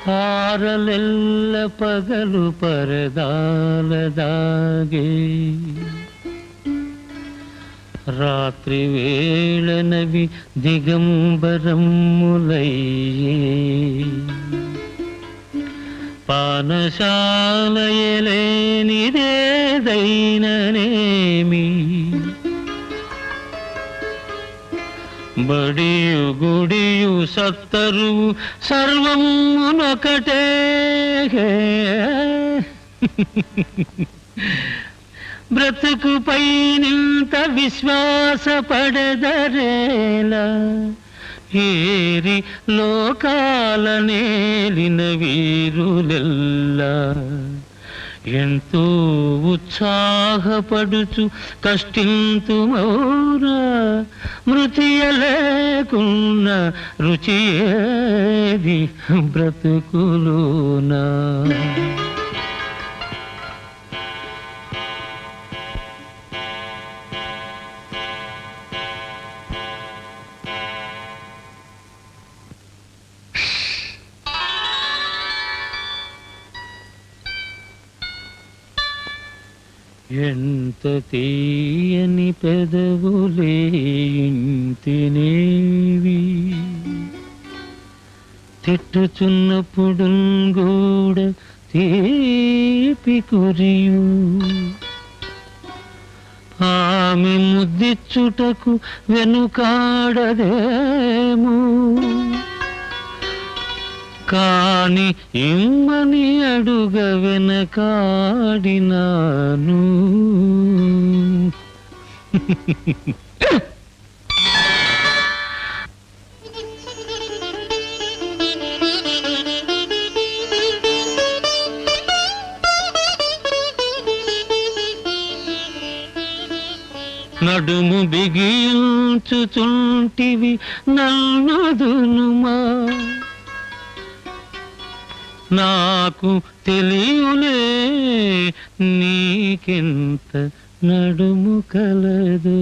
తారలెల్ల పగలు పరదాలదాగే రాత్రి వేళనవి దిగంబరములయ్యే పానశాలయలేనిదేదైననేమి బడియు గుడియు సత్తరువు సర్వమునొకటే బ్రతుకుపై నింత విశ్వాసపడదరేలా ఏరి లోకాల నేలిన వీరులెల్లా ఎంతో ఉత్సాహపడుచు కష్టింతుమౌరా మృతియ లేకున్న రుచి ఏది బ్రతుకులోనా ఎంత తీయని పెదవులే ఇంటినేవి తిట్టుచున్నప్పుడు కూడా తీపి కురియు ఆమె ముద్దిచ్చుటకు వెనుకాడదేమో కాని ఇమ్మని అడుగ వెనకాడినాను నడుము బిగించుచుంటివి నన్నదునుమా నాకు తెలియులే నీకెంత నడుము కలదు.